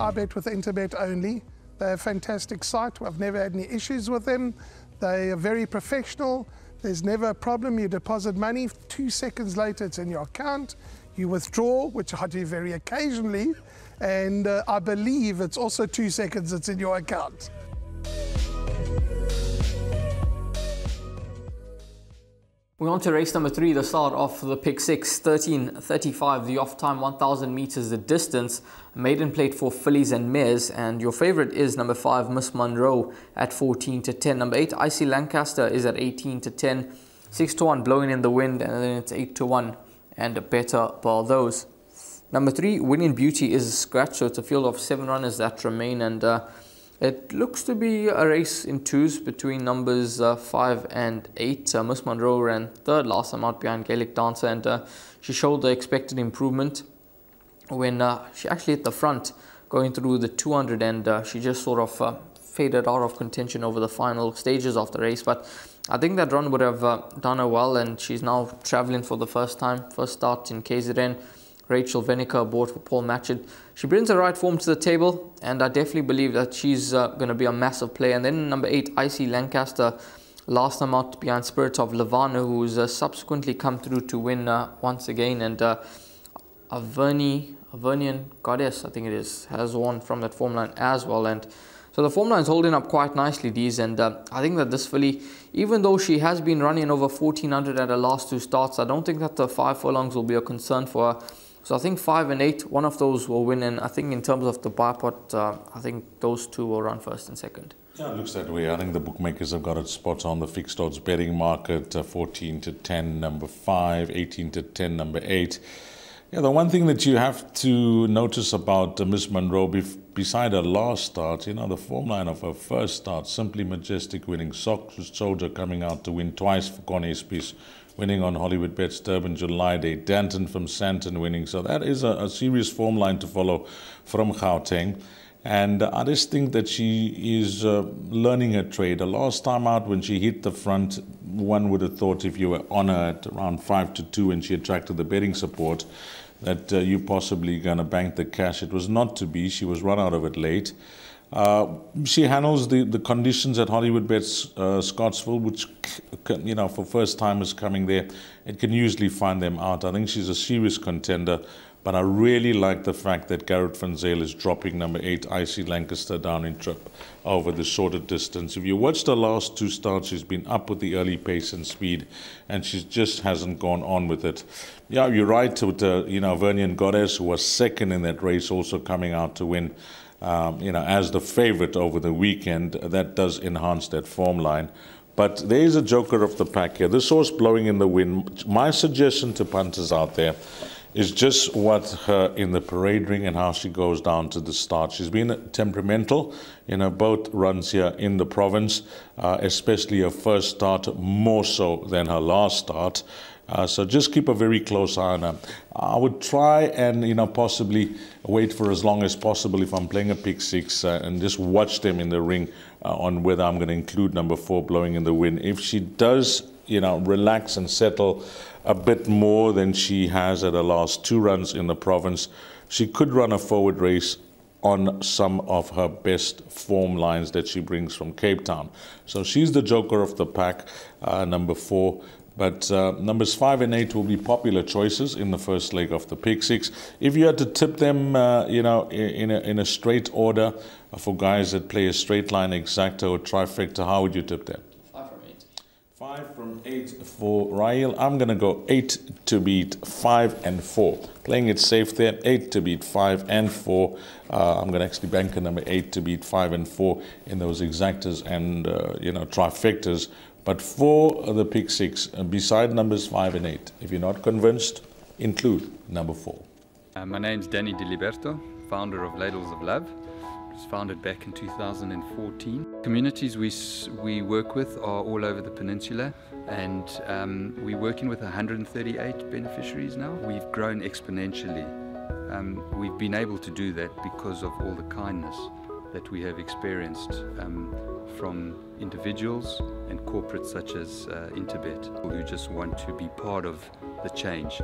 I bet with Interbet only. They're a fantastic site. I've never had any issues with them. They are very professional. There's never a problem. You deposit money, 2 seconds later it's in your account. You withdraw, which I do very occasionally, and I believe it's also 2 seconds it's in your account. We're on to race number 3, the start of the pick 6, 13:35, the off time, 1,000 meters the distance, maiden plate for fillies and mares, and your favorite is number 5, Miss Monroe at 14-10. Number 8, Icy Lancaster is at 18-10, 6-1, Blowing in the Wind, and then it's 8-1, and better bar those. Number 3, Winning Beauty is a scratch, so it's a field of 7 runners that remain, and it looks to be a race in twos between numbers 5 and 8. Miss Monroe ran third last time out behind Gaelic Dancer, and she showed the expected improvement when she actually hit the front going through the 200, and she just sort of faded out of contention over the final stages of the race. But I think that run would have done her well, and she's now travelling for the first time, first start in KZN. Rachel Venica aboard for Paul Matchett. She brings the right form to the table, and I definitely believe that she's going to be a massive player. And then number 8, Icy Lancaster, last time out behind Spirits of Lavana, who's subsequently come through to win once again. And Avernian Goddess, I think it is, has won from that form line as well. And so the form line is holding up quite nicely, these. And I think that this filly, even though she has been running over 1,400 at her last 2 starts, I don't think that the 5 furlongs will be a concern for her. So I think 5 and 8, one of those will win, and I think in terms of the buy pot, I think those 2 will run first and second. Yeah, it looks that way. I think the bookmakers have got it spot on. The fixed odds betting market, 14-10, number 5, 18-10, number 8. Yeah, the one thing that you have to notice about Miss Monroe, beside her last start, you know, the form line of her first start, Simply Majestic winning, Soldier coming out to win twice for Corney's Piece, winning on Hollywoodbets Durbanville July Day, Danton from Santon winning. So that is a serious form line to follow from Gauteng. And I just think that she is learning her trade. The last time out when she hit the front, one would have thought if you were on her at around 5-2 and she attracted the betting support, that you possibly going to bank the cash. It was not to be. She was run out of it late. She handles the conditions at Hollywoodbets Scottsville, which, you know, for first timers coming there, it can usually find them out. I think she's a serious contender, but I really like the fact that Garrett Van Zyl is dropping number 8, Icy Lancaster, down in trip over the shorter distance. If you watch the last 2 starts, she's been up with the early pace and speed, and she just hasn't gone on with it. Yeah, you're right with you know, Vernian Goddess, who was second in that race, also coming out to win. You know, as the favorite over the weekend, that does enhance that form line. But there is a joker of the pack here. This horse Blowing in the Wind. My suggestion to punters out there is just watch her in the parade ring and how she goes down to the start. She's been temperamental in her both runs here in the province, especially her first start, more so than her last start. So just keep a very close eye on her. I would try and, you know, possibly wait for as long as possible if I'm playing a pick 6 and just watch them in the ring on whether I'm going to include number 4, Blowing in the Wind. If she does, you know, relax and settle a bit more than she has at her last 2 runs in the province, she could run a forward race on some of her best form lines that she brings from Cape Town. So she's the joker of the pack, number 4. But numbers 5 and 8 will be popular choices in the first leg of the pick 6. If you had to tip them, you know, in a straight order for guys that play a straight line exacta or trifecta, how would you tip them? 5 from 8. 5 from 8 for Rael. I'm going to go 8 to beat 5 and 4. Playing it safe there, 8 to beat 5 and 4. I'm going to actually bank a number 8 to beat 5 and 4 in those exactas and, you know, trifectas. But for the pick 6, beside numbers 5 and 8, if you're not convinced, include number 4. My name's Danny Diliberto, founder of Ladles of Love. It was founded back in 2014. Communities we work with are all over the peninsula, and we're working with 138 beneficiaries now. We've grown exponentially. We've been able to do that because of all the kindness that we have experienced from individuals and corporates such as Interbet, who just want to be part of the change.